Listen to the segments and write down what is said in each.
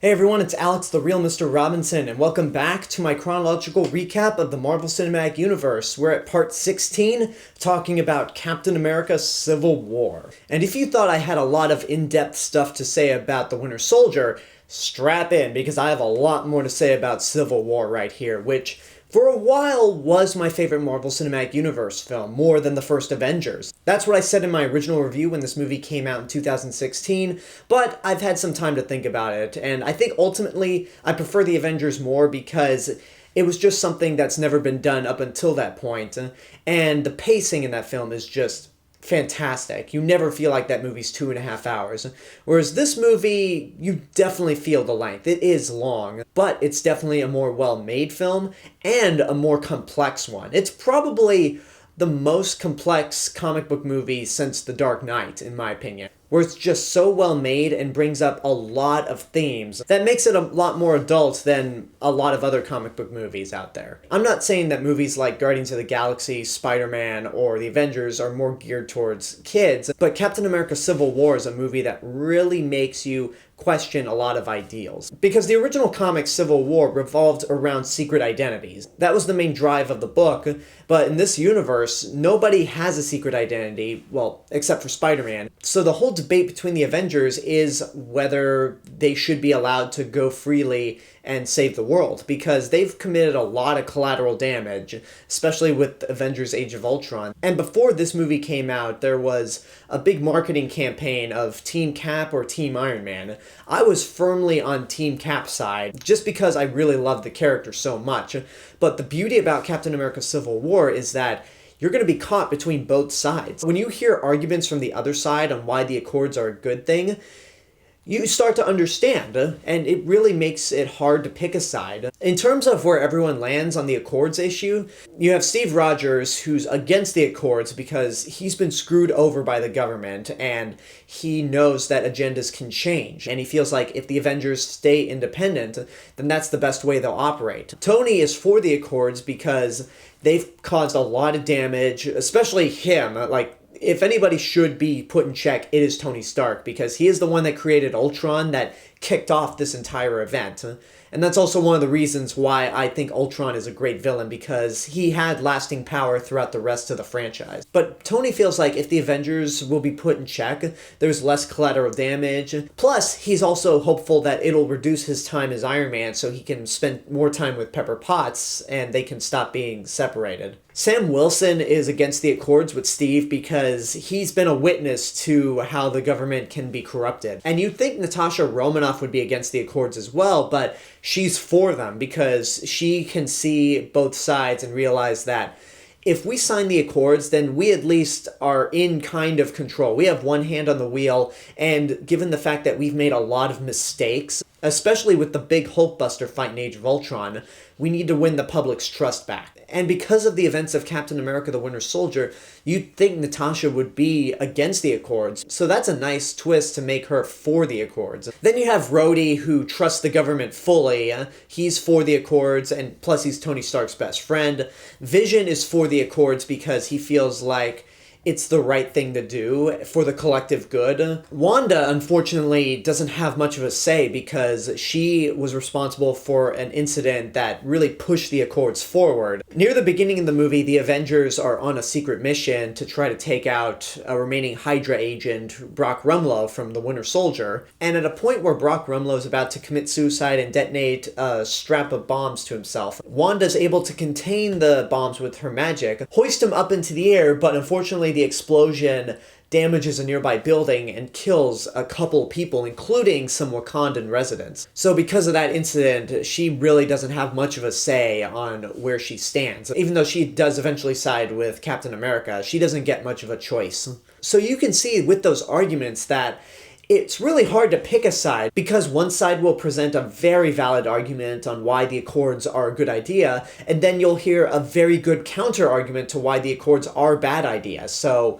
Hey everyone, it's Alex, the real Mr. Robinson, and welcome back to my chronological recap of the Marvel Cinematic Universe. We're at part 16, talking about Captain America Civil War. And if you thought I had a lot of in-depth stuff to say about the Winter Soldier, strap in, because I have a lot more to say about Civil War right here, which for a while was my favorite Marvel Cinematic Universe film, more than the first Avengers. That's what I said in my original review when this movie came out in 2016, but I've had some time to think about it, and I think ultimately I prefer the Avengers more because it was just something that's never been done up until that point, and the pacing in that film is just fantastic. You never feel like that movie's 2.5 hours. Whereas this movie, you definitely feel the length. It is long, but it's definitely a more well-made film and a more complex one. It's probably the most complex comic book movie since The Dark Knight, in my opinion, where it's just so well made and brings up a lot of themes that makes it a lot more adult than a lot of other comic book movies out there. I'm not saying that movies like Guardians of the Galaxy, Spider-Man, or The Avengers are more geared towards kids, but Captain America Civil War is a movie that really makes you question a lot of ideals. Because the original comic Civil War revolved around secret identities. That was the main drive of the book, but in this universe, nobody has a secret identity, well, except for Spider-Man. So the whole debate between the Avengers is whether they should be allowed to go freely and save the world, because they've committed a lot of collateral damage, especially with Avengers Age of Ultron. And before this movie came out, there was a big marketing campaign of Team Cap or Team Iron Man. I was firmly on Team Cap's side, just because I really love the character so much. But the beauty about Captain America Civil War is that you're going to be caught between both sides. When you hear arguments from the other side on why the Accords are a good thing, you start to understand, and it really makes it hard to pick a side. In terms of where everyone lands on the Accords issue, you have Steve Rogers, who's against the Accords because he's been screwed over by the government, and he knows that agendas can change, and he feels like if the Avengers stay independent, then that's the best way they'll operate. Tony is for the Accords because they've caused a lot of damage, especially him, if anybody should be put in check, it is Tony Stark, because he is the one that created Ultron that kicked off this entire event. And that's also one of the reasons why I think Ultron is a great villain, because he had lasting power throughout the rest of the franchise. But Tony feels like if the Avengers will be put in check, there's less collateral damage. Plus, he's also hopeful that it'll reduce his time as Iron Man so he can spend more time with Pepper Potts and they can stop being separated. Sam Wilson is against the Accords with Steve because he's been a witness to how the government can be corrupted. And you'd think Natasha Romanoff would be against the Accords as well, but she's for them because she can see both sides and realize that if we sign the Accords, then we at least are in kind of control. We have one hand on the wheel, and given the fact that we've made a lot of mistakes, especially with the big Hulkbuster fight in Age of Ultron, we need to win the public's trust back. And because of the events of Captain America the Winter Soldier, you'd think Natasha would be against the Accords, so that's a nice twist to make her for the Accords. Then you have Rhodey, who trusts the government fully. He's for the Accords, and plus he's Tony Stark's best friend. Vision is for the Accords because he feels like it's the right thing to do for the collective good. Wanda, unfortunately, doesn't have much of a say because she was responsible for an incident that really pushed the Accords forward. Near the beginning of the movie, the Avengers are on a secret mission to try to take out a remaining Hydra agent, Brock Rumlow, from the Winter Soldier. And at a point where Brock Rumlow is about to commit suicide and detonate a strap of bombs to himself, Wanda's able to contain the bombs with her magic, hoist him up into the air, but unfortunately the explosion damages a nearby building and kills a couple people, including some Wakandan residents. So because of that incident, she really doesn't have much of a say on where she stands. Even though she does eventually side with Captain America, she doesn't get much of a choice. So you can see with those arguments that it's really hard to pick a side, because one side will present a very valid argument on why the Accords are a good idea, and then you'll hear a very good counter argument to why the Accords are a bad idea. So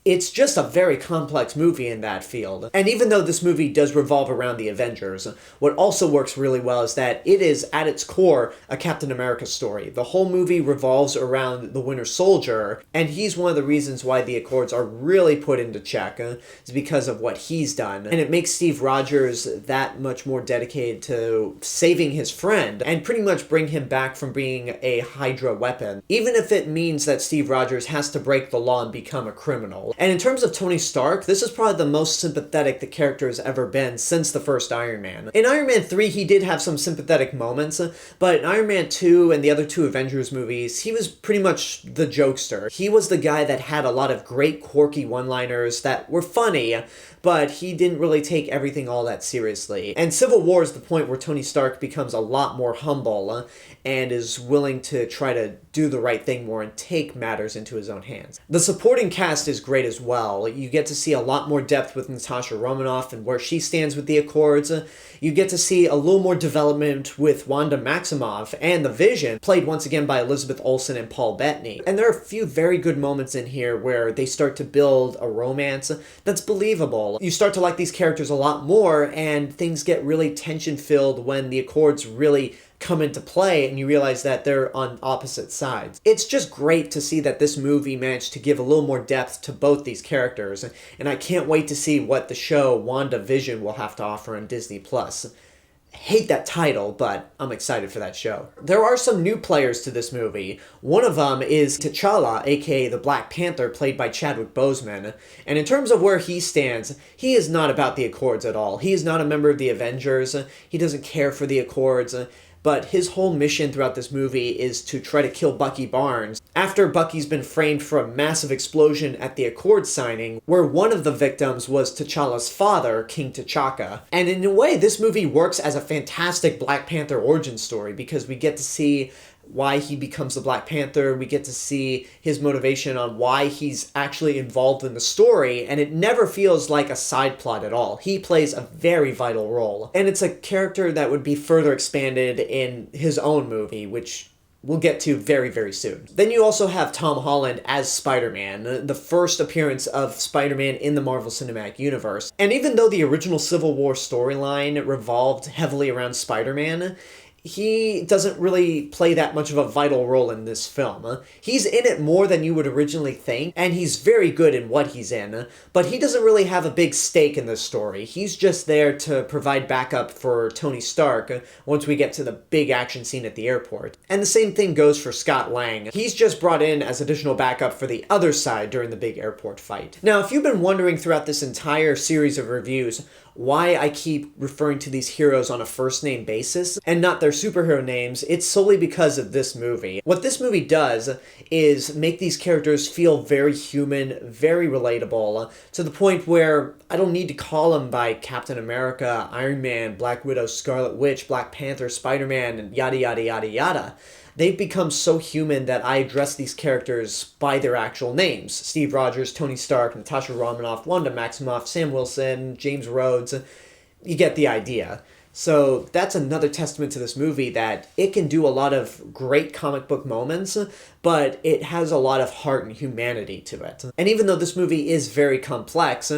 It's just a very complex movie in that field. And even though this movie does revolve around the Avengers, what also works really well is that it is, at its core, a Captain America story. The whole movie revolves around the Winter Soldier, and he's one of the reasons why the Accords are really put into check, is because of what he's done. And it makes Steve Rogers that much more dedicated to saving his friend, and pretty much bring him back from being a Hydra weapon, even if it means that Steve Rogers has to break the law and become a criminal. And in terms of Tony Stark, this is probably the most sympathetic the character has ever been since the first Iron Man. In Iron Man 3, he did have some sympathetic moments, but in Iron Man 2 and the other two Avengers movies, he was pretty much the jokester. He was the guy that had a lot of great quirky one-liners that were funny, but he didn't really take everything all that seriously. And Civil War is the point where Tony Stark becomes a lot more humble and is willing to try to do the right thing more and take matters into his own hands. The supporting cast is great as well. You get to see a lot more depth with Natasha Romanoff and where she stands with the Accords. You get to see a little more development with Wanda Maximoff and the Vision, played once again by Elizabeth Olsen and Paul Bettany. And there are a few very good moments in here where they start to build a romance that's believable. You start to like these characters a lot more, and things get really tension-filled when the Accords really come into play and you realize that they're on opposite sides. It's just great to see that this movie managed to give a little more depth to both these characters, and I can't wait to see what the show WandaVision will have to offer on Disney+. Hate that title, but I'm excited for that show. There are some new players to this movie. One of them is T'Challa, aka the Black Panther, played by Chadwick Boseman. And in terms of where he stands, he is not about the Accords at all. He is not a member of the Avengers. He doesn't care for the Accords. But his whole mission throughout this movie is to try to kill Bucky Barnes, after Bucky's been framed for a massive explosion at the Accord signing, where one of the victims was T'Challa's father, King T'Chaka. And in a way, this movie works as a fantastic Black Panther origin story, because we get to see why he becomes the Black Panther, we get to see his motivation on why he's actually involved in the story, and it never feels like a side plot at all. He plays a very vital role. And it's a character that would be further expanded in his own movie, which we'll get to very, very soon. Then you also have Tom Holland as Spider-Man, the first appearance of Spider-Man in the Marvel Cinematic Universe. And even though the original Civil War storyline revolved heavily around Spider-Man, he doesn't really play that much of a vital role in this film. He's in it more than you would originally think, and he's very good in what he's in, but he doesn't really have a big stake in this story. He's just there to provide backup for Tony Stark once we get to the big action scene at the airport. And the same thing goes for Scott Lang. He's just brought in as additional backup for the other side during the big airport fight. Now, if you've been wondering throughout this entire series of reviews why I keep referring to these heroes on a first-name basis and not their superhero names, it's solely because of this movie. What this movie does is make these characters feel very human, very relatable, to the point where I don't need to call them by Captain America, Iron Man, Black Widow, Scarlet Witch, Black Panther, Spider-Man, and yada yada yada yada. They've become so human that I address these characters by their actual names. Steve Rogers, Tony Stark, Natasha Romanoff, Wanda Maximoff, Sam Wilson, James Rhodes. You get the idea. So that's another testament to this movie, that it can do a lot of great comic book moments, but it has a lot of heart and humanity to it. And even though this movie is very complex,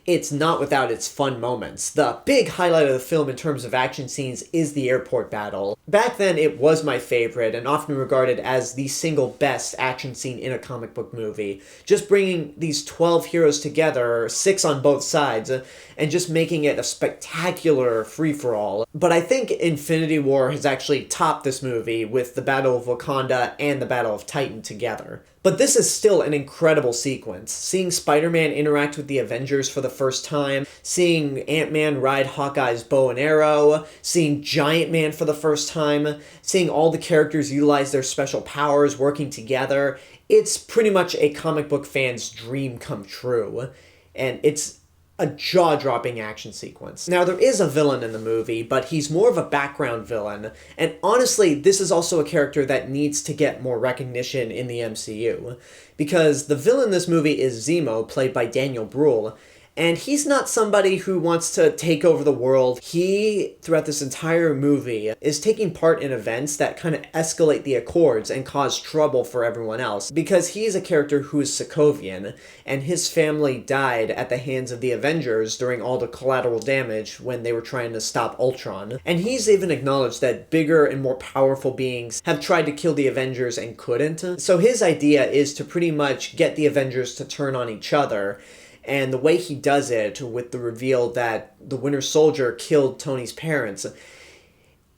it's not without its fun moments. The big highlight of the film in terms of action scenes is the airport battle. Back then, it was my favorite and often regarded as the single best action scene in a comic book movie. Just bringing these 12 heroes together, 6 on both sides, and just making it a spectacular free-for-all. But I think Infinity War has actually topped this movie with the Battle of Wakanda and the Battle of Titan together. But this is still an incredible sequence. Seeing Spider-Man interact with the Avengers for the first time, seeing Ant-Man ride Hawkeye's bow and arrow, seeing Giant Man for the first time, seeing all the characters utilize their special powers working together, it's pretty much a comic book fan's dream come true. And it's a jaw-dropping action sequence. Now, there is a villain in the movie, but he's more of a background villain, and honestly, this is also a character that needs to get more recognition in the MCU, because the villain in this movie is Zemo, played by Daniel Brühl, And he's not somebody who wants to take over the world. He, throughout this entire movie, is taking part in events that kind of escalate the Accords and cause trouble for everyone else. Because he's a character who is Sokovian, and his family died at the hands of the Avengers during all the collateral damage when they were trying to stop Ultron. And he's even acknowledged that bigger and more powerful beings have tried to kill the Avengers and couldn't. So his idea is to pretty much get the Avengers to turn on each other. And the way he does it, with the reveal that the Winter Soldier killed Tony's parents,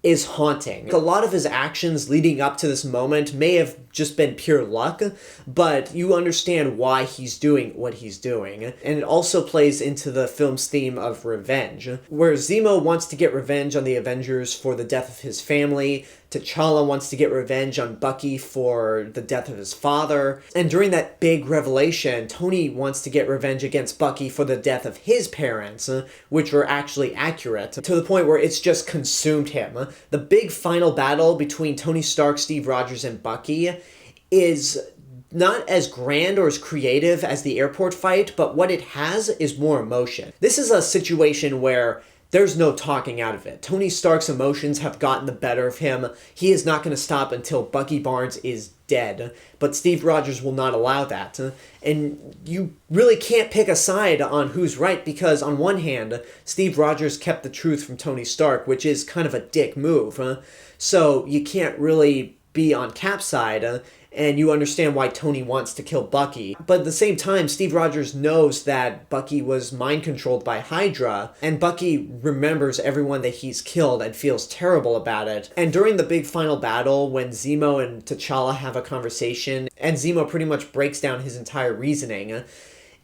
is haunting. A lot of his actions leading up to this moment may have just been pure luck, but you understand why he's doing what he's doing. And it also plays into the film's theme of revenge, where Zemo wants to get revenge on the Avengers for the death of his family, T'Challa wants to get revenge on Bucky for the death of his father, and during that big revelation, Tony wants to get revenge against Bucky for the death of his parents, which were actually accurate, to the point where it's just consumed him. The big final battle between Tony Stark, Steve Rogers, and Bucky is not as grand or as creative as the airport fight, but what it has is more emotion. This is a situation where there's no talking out of it. Tony Stark's emotions have gotten the better of him. He is not going to stop until Bucky Barnes is dead. But Steve Rogers will not allow that. And you really can't pick a side on who's right, because on one hand, Steve Rogers kept the truth from Tony Stark, which is kind of a dick move. So you can't really be on Cap's side, and you understand why Tony wants to kill Bucky. But at the same time, Steve Rogers knows that Bucky was mind-controlled by Hydra, and Bucky remembers everyone that he's killed and feels terrible about it. And during the big final battle, when Zemo and T'Challa have a conversation, and Zemo pretty much breaks down his entire reasoning,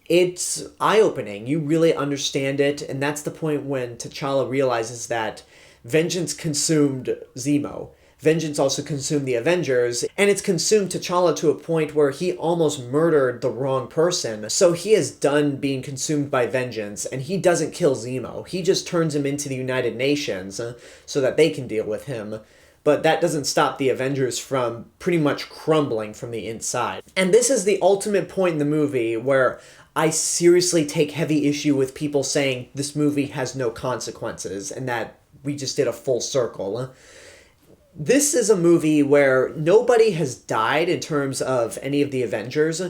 it's eye-opening. You really understand it, and that's the point when T'Challa realizes that vengeance consumed Zemo. Vengeance also consumed the Avengers, and it's consumed T'Challa to a point where he almost murdered the wrong person. So he is done being consumed by vengeance, and he doesn't kill Zemo. He just turns him into the United Nations so that they can deal with him. But that doesn't stop the Avengers from pretty much crumbling from the inside. And this is the ultimate point in the movie where I seriously take heavy issue with people saying this movie has no consequences and that we just did a full circle. This is a movie where nobody has died in terms of any of the Avengers,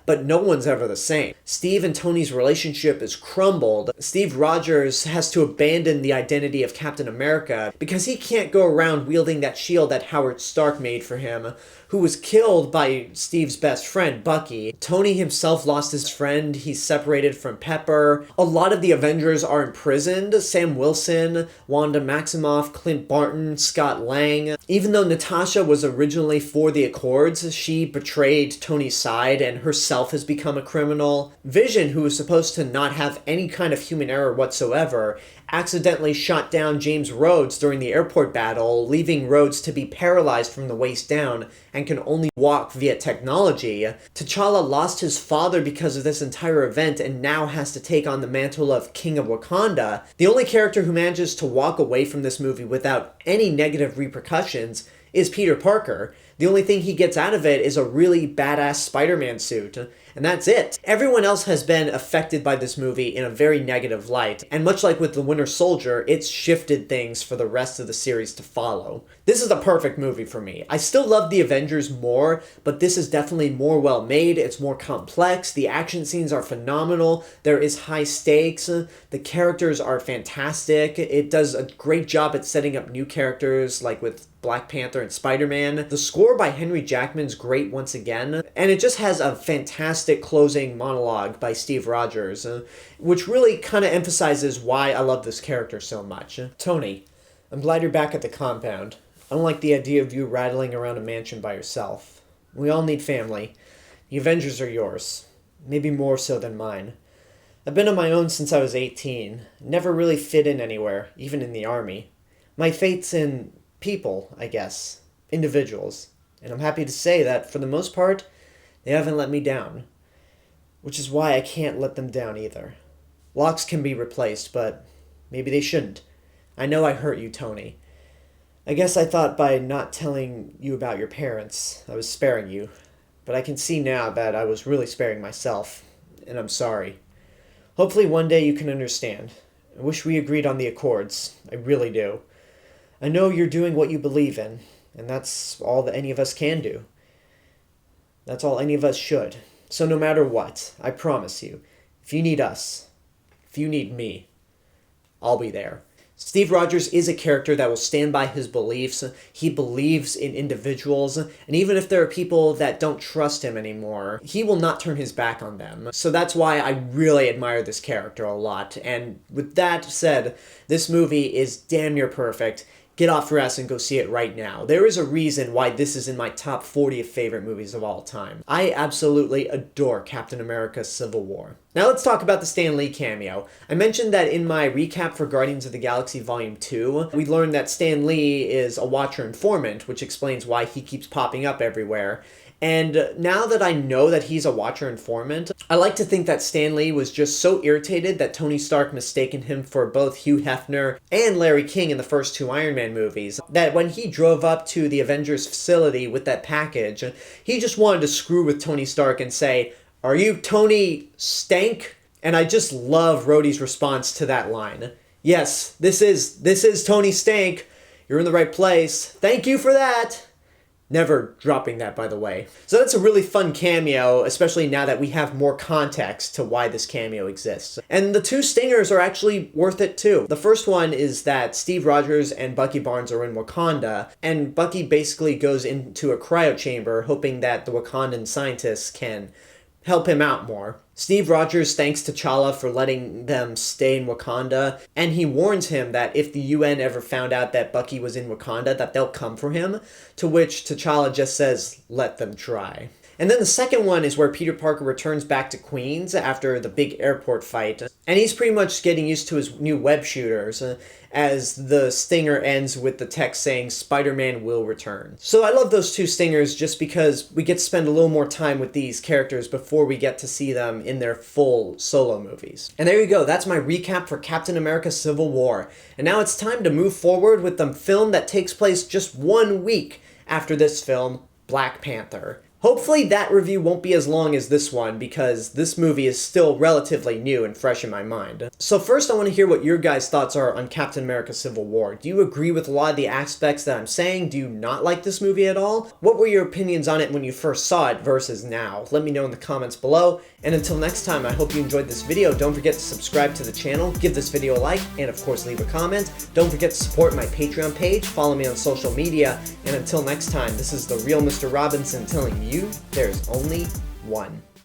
but no one's ever the same. Steve and Tony's relationship is crumbled. Steve Rogers has to abandon the identity of Captain America because he can't go around wielding that shield that Howard Stark made for him, who was killed by Steve's best friend, Bucky. Tony himself lost his friend. He's separated from Pepper. A lot of the Avengers are imprisoned. Sam Wilson, Wanda Maximoff, Clint Barton, Scott Lang. Even though Natasha was originally for the Accords, she betrayed Tony's side and herself has become a criminal. Vision, who was supposed to not have any kind of human error whatsoever, accidentally shot down James Rhodes during the airport battle, leaving Rhodes to be paralyzed from the waist down and can only walk via technology. T'Challa lost his father because of this entire event and now has to take on the mantle of King of Wakanda. The only character who manages to walk away from this movie without any negative repercussions is Peter Parker. The only thing he gets out of it is a really badass Spider-Man suit, and that's it. Everyone else has been affected by this movie in a very negative light, and much like with The Winter Soldier, it's shifted things for the rest of the series to follow. This is a perfect movie for me. I still love the Avengers more, but this is definitely more well made, it's more complex, the action scenes are phenomenal, there is high stakes, the characters are fantastic, it does a great job at setting up new characters, like with Black Panther and Spider-Man. The score by Henry Jackman's great once again, and it just has a fantastic closing monologue by Steve Rogers, which really kind of emphasizes why I love this character so much. Tony, I'm glad you're back at the compound. I don't like the idea of you rattling around a mansion by yourself. We all need family. The Avengers are yours. Maybe more so than mine. I've been on my own since I was 18. Never really fit in anywhere, even in the army. My fate's in people, I guess. Individuals. And I'm happy to say that, for the most part, they haven't let me down. Which is why I can't let them down either. Locks can be replaced, but maybe they shouldn't. I know I hurt you, Tony. I guess I thought by not telling you about your parents, I was sparing you. But I can see now that I was really sparing myself, and I'm sorry. Hopefully one day you can understand. I wish we agreed on the accords. I really do. I know you're doing what you believe in, and that's all that any of us can do. That's all any of us should. So no matter what, I promise you, if you need us, if you need me, I'll be there. Steve Rogers is a character that will stand by his beliefs. He believes in individuals, and even if there are people that don't trust him anymore, he will not turn his back on them. So that's why I really admire this character a lot. And with that said, this movie is damn near perfect. Get off your ass and go see it right now. There is a reason why this is in my top 40 of favorite movies of all time. I absolutely adore Captain America Civil War. Now let's talk about the Stan Lee cameo. I mentioned that in my recap for Guardians of the Galaxy Volume 2, we learned that Stan Lee is a Watcher informant, which explains why he keeps popping up everywhere. And now that I know that he's a Watcher informant, I like to think that Stan Lee was just so irritated that Tony Stark mistaken him for both Hugh Hefner and Larry King in the first two Iron Man movies, that when he drove up to the Avengers facility with that package, he just wanted to screw with Tony Stark and say, "Are you Tony Stank?" And I just love Rhodey's response to that line. Yes, this is Tony Stank. You're in the right place. Thank you for that. Never dropping that, by the way. So that's a really fun cameo, especially now that we have more context to why this cameo exists. And the two stingers are actually worth it too. The first one is that Steve Rogers and Bucky Barnes are in Wakanda, and Bucky basically goes into a cryo chamber hoping that the Wakandan scientists can help him out more. Steve Rogers thanks T'Challa for letting them stay in Wakanda, and he warns him that if the UN ever found out that Bucky was in Wakanda, that they'll come for him, to which T'Challa just says, "Let them try." And then the second one is where Peter Parker returns back to Queens after the big airport fight, and he's pretty much getting used to his new web shooters, as the stinger ends with the text saying, "Spider-Man will return." So I love those two stingers just because we get to spend a little more time with these characters before we get to see them in their full solo movies. And there you go, that's my recap for Captain America Civil War. And now it's time to move forward with the film that takes place just 1 week after this film, Black Panther. Hopefully that review won't be as long as this one because this movie is still relatively new and fresh in my mind. So first I want to hear what your guys' thoughts are on Captain America Civil War. Do you agree with a lot of the aspects that I'm saying? Do you not like this movie at all? What were your opinions on it when you first saw it versus now? Let me know in the comments below. And until next time, I hope you enjoyed this video. Don't forget to subscribe to the channel, give this video a like, and of course leave a comment. Don't forget to support my Patreon page, follow me on social media, and until next time, this is the Real Mr. Robinson telling you there's only one.